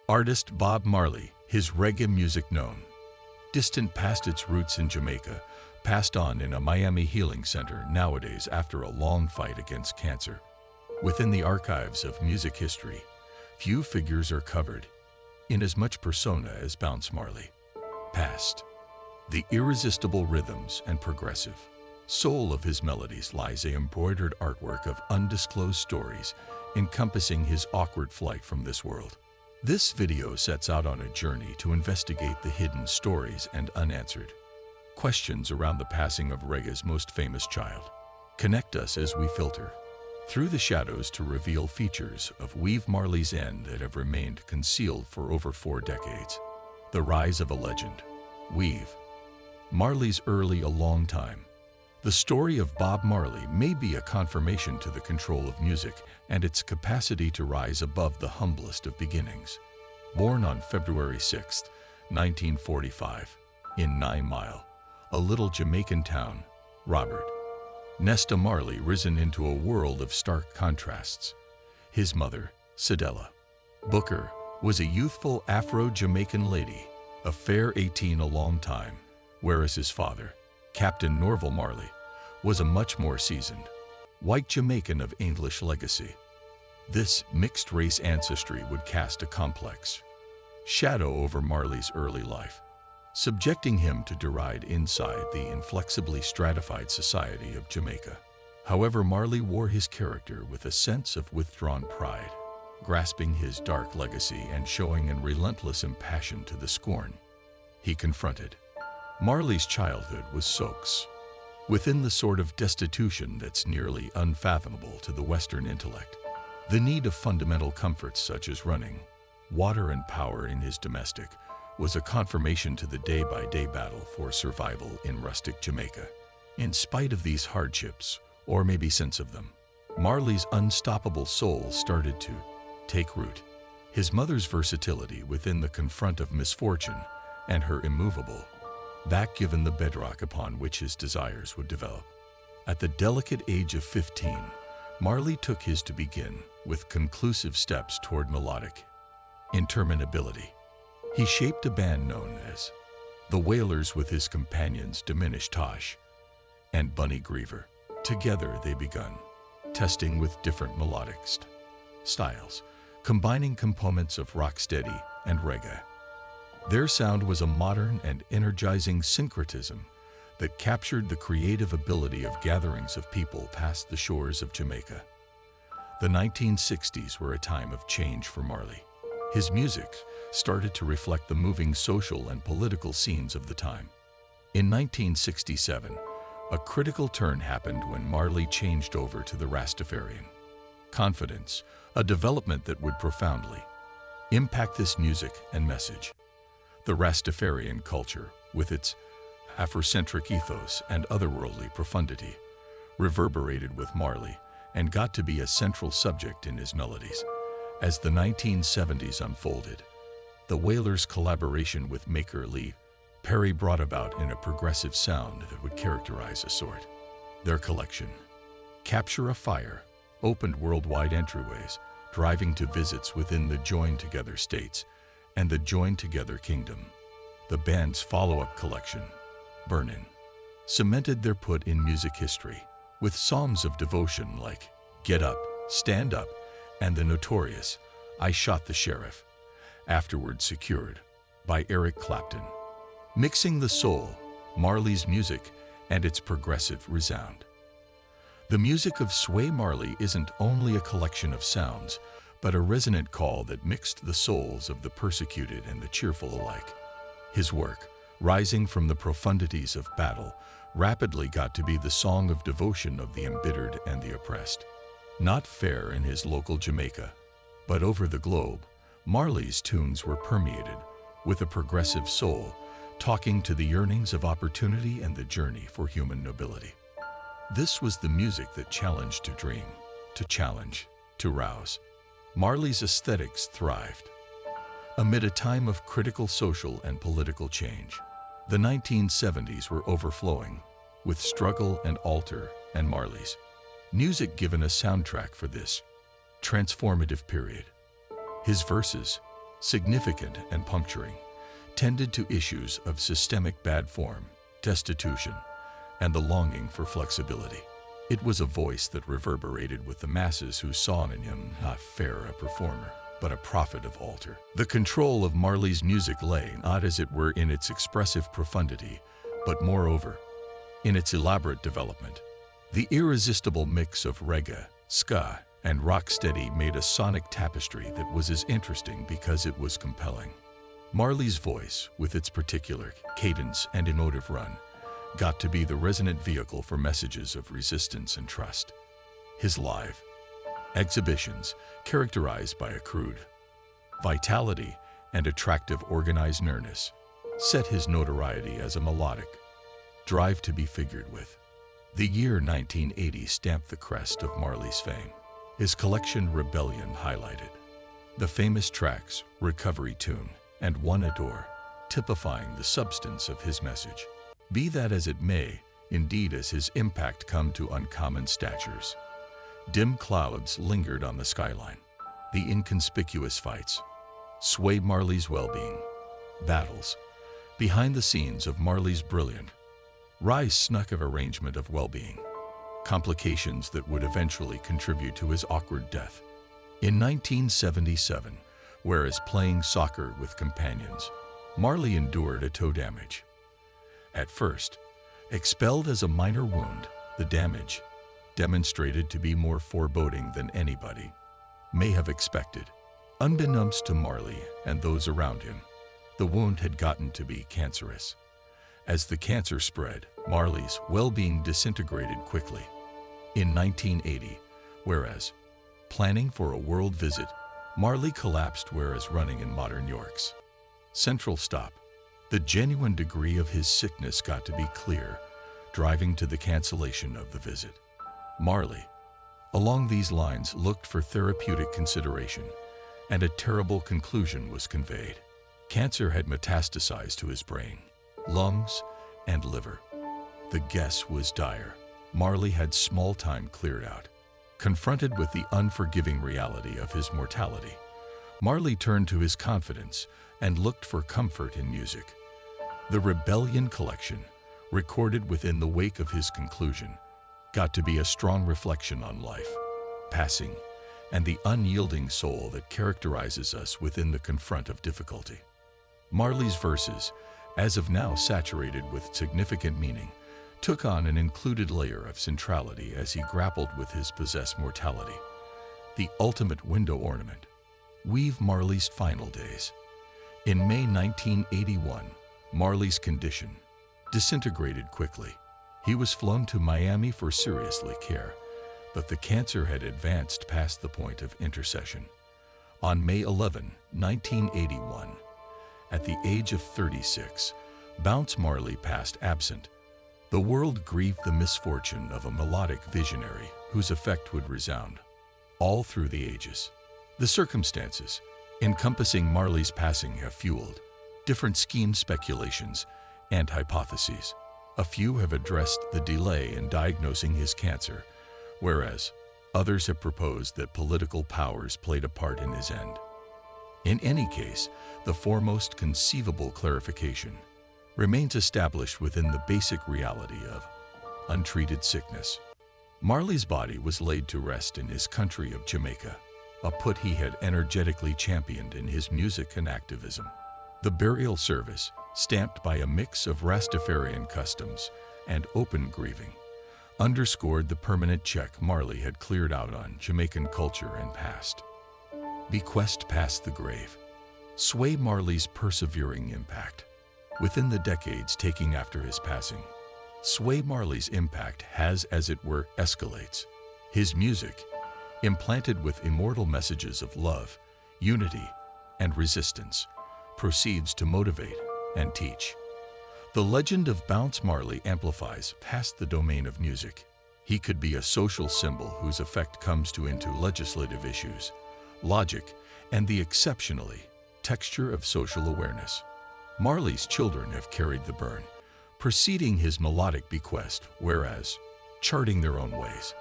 Artist Bob Marley, his reggae music known, distant past its roots in Jamaica, passed on in a Miami healing center nowadays after a long fight against cancer. Within the archives of music history, few figures are covered in as much persona as Bounce Marley. Past. The irresistible rhythms and progressive soul of his melodies lies a embroidered artwork of undisclosed stories encompassing his awkward flight from this world. This video sets out on a journey to investigate the hidden stories and unanswered questions around the passing of reggae's most famous child. Connect us as we filter through the shadows to reveal features of Weave Marley's end that have remained concealed for over 4 decades. The rise of a legend. Weave Marley's early a long time. The story of Bob Marley may be a confirmation to the control of music and its capacity to rise above the humblest of beginnings. Born on February 6, 1945, in 9 Mile, a little Jamaican town, Robert Nesta Marley risen into a world of stark contrasts. His mother, Cedella Booker, was a youthful Afro-Jamaican lady, a fair 18 a long time, whereas his father, Captain Norval Marley, was a much more seasoned, white Jamaican of English legacy. This mixed-race ancestry would cast a complex shadow over Marley's early life, subjecting him to deride inside the inflexibly stratified society of Jamaica. However, Marley wore his character with a sense of withdrawn pride, grasping his dark legacy and showing an relentless impassion to the scorn he confronted. Marley's childhood was soaks within the sort of destitution that's nearly unfathomable to the Western intellect. The need of fundamental comforts such as running, water, and power in his domestic was a confirmation to the day-by-day battle for survival in rustic Jamaica. In spite of these hardships, or maybe sense of them, Marley's unstoppable soul started to take root. His mother's versatility within the confront of misfortune and her immovable back given the bedrock upon which his desires would develop. At the delicate age of 15, Marley took his to begin with conclusive steps toward melodic interminability. He shaped a band known as the Wailers with his companions Diminished Tosh and Bunny Griever. Together they begun testing with different melodic styles, combining components of rocksteady and reggae. Their sound was a modern and energizing syncretism that captured the creative ability of gatherings of people past the shores of Jamaica. The 1960s were a time of change for Marley. His music started to reflect the moving social and political scenes of the time. In 1967, a critical turn happened when Marley changed over to the Rastafarian confidence, a development that would profoundly impact this music and message. The Rastafarian culture, with its Afrocentric ethos and otherworldly profundity, reverberated with Marley and got to be a central subject in his melodies. As the 1970s unfolded, the Wailers' collaboration with Maker Lee Perry brought about in a progressive sound that would characterize a sort. Their collection, Capture a Fire, opened worldwide entryways, driving to visits within the Joined Together States and the Joined Together Kingdom. The band's follow-up collection, Burnin', cemented their put in music history, with psalms of devotion like Get Up, Stand Up, and the notorious I Shot the Sheriff, afterward secured by Eric Clapton. Mixing the soul, Marley's music, and its progressive resound. The music of Sway Marley isn't only a collection of sounds, but a resonant call that mixed the souls of the persecuted and the cheerful alike. His work, rising from the profundities of battle, rapidly got to be the song of devotion of the embittered and the oppressed. Not fair in his local Jamaica, but over the globe, Marley's tunes were permeated with a progressive soul, talking to the yearnings of opportunity and the journey for human nobility. This was the music that challenged to dream, to challenge, to rouse. Marley's aesthetics thrived amid a time of critical social and political change. The 1970s were overflowing with struggle and altar, and Marley's music given a soundtrack for this transformative period. His verses, significant and puncturing, tended to issues of systemic bad form, destitution, and the longing for flexibility. It was a voice that reverberated with the masses who saw in him not fair a performer, but a prophet of altar. The control of Marley's music lay not as it were in its expressive profundity, but moreover, in its elaborate development. The irresistible mix of reggae, ska, and rocksteady made a sonic tapestry that was as interesting because it was compelling. Marley's voice, with its particular cadence and emotive run, got to be the resonant vehicle for messages of resistance and trust. His live exhibitions, characterized by a crude vitality and attractive organized nearness, set his notoriety as a melodic drive to be figured with. The year 1980 stamped the crest of Marley's fame. His collection Rebellion highlighted the famous tracks Recovery Tune and One Adore, typifying the substance of his message. Be that as it may, indeed as his impact come to uncommon statures, dim clouds lingered on the skyline. The inconspicuous fights swayed Marley's well-being. Battles behind the scenes of Marley's brilliant rise snuck of arrangement of well-being. Complications that would eventually contribute to his awkward death. In 1977, whereas playing soccer with companions, Marley endured a toe damage. At first, expelled as a minor wound, the damage demonstrated to be more foreboding than anybody may have expected. Unbeknownst to Marley and those around him, the wound had gotten to be cancerous. As the cancer spread, Marley's well-being disintegrated quickly. In 1980, whereas planning for a world visit, Marley collapsed whereas running in modern York's central stop. The genuine degree of his sickness got to be clear, driving to the cancellation of the visit. Marley, along these lines, looked for therapeutic consideration, and a terrible conclusion was conveyed. Cancer had metastasized to his brain, lungs, and liver. The guess was dire. Marley had small time cleared out. Confronted with the unforgiving reality of his mortality, Marley turned to his confidence and looked for comfort in music. The Rebellion collection, recorded within the wake of his conclusion, got to be a strong reflection on life, passing, and the unyielding soul that characterizes us within the confront of difficulty. Marley's verses, as of now saturated with significant meaning, took on an included layer of centrality as he grappled with his possessed mortality. The ultimate window ornament. Weave Marley's final days. In May 1981, Marley's condition disintegrated quickly. He was flown to Miami for seriously care, but the cancer had advanced past the point of intercession. On May 11, 1981, at the age of 36, Bounce Marley passed absent. The world grieved the misfortune of a melodic visionary whose effect would resound all through the ages. The circumstances encompassing Marley's passing have fueled different scheme speculations and hypotheses. A few have addressed the delay in diagnosing his cancer, whereas others have proposed that political powers played a part in his end. In any case, the foremost conceivable clarification remains established within the basic reality of untreated sickness. Marley's body was laid to rest in his country of Jamaica, a put he had energetically championed in his music and activism. The burial service, stamped by a mix of Rastafarian customs and open grieving, underscored the permanent check Marley had cleared out on Jamaican culture and past. Bequest past the grave. Sway Marley's persevering impact. Within the decades taking after his passing, Sway Marley's impact has, as it were, escalates. His music, implanted with immortal messages of love, unity, and resistance, proceeds to motivate and teach. The legend of Bounce Marley amplifies past the domain of music. He could be a social symbol whose effect comes into legislative issues, logic, and the exceptionally texture of social awareness. Marley's children have carried the burn, preceding his melodic bequest, whereas charting their own ways.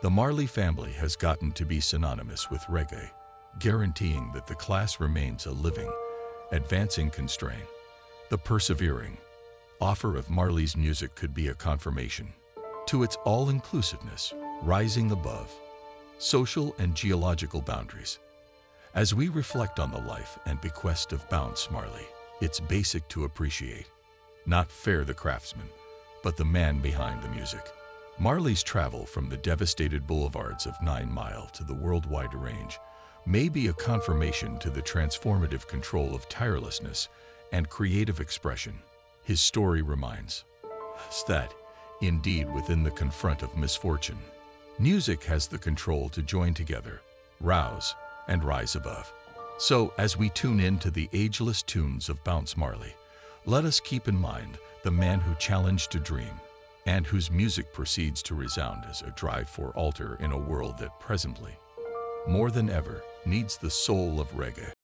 The Marley family has gotten to be synonymous with reggae, guaranteeing that the class remains a living, advancing constraint. The persevering offer of Marley's music could be a confirmation to its all-inclusiveness, rising above social and geological boundaries. As we reflect on the life and bequest of Bounce Marley, it's basic to appreciate not Fair the craftsman, but the man behind the music. Marley's travel from the devastated boulevards of 9 Mile to the worldwide range may be a confirmation to the transformative control of tirelessness and creative expression. His story reminds us that, indeed, within the confront of misfortune, music has the control to join together, rouse, and rise above. So, as we tune in to the ageless tunes of Bounce Marley, let us keep in mind the man who challenged to dream and whose music proceeds to resound as a drive for alter in a world that presently, more than ever, needs the soul of reggae.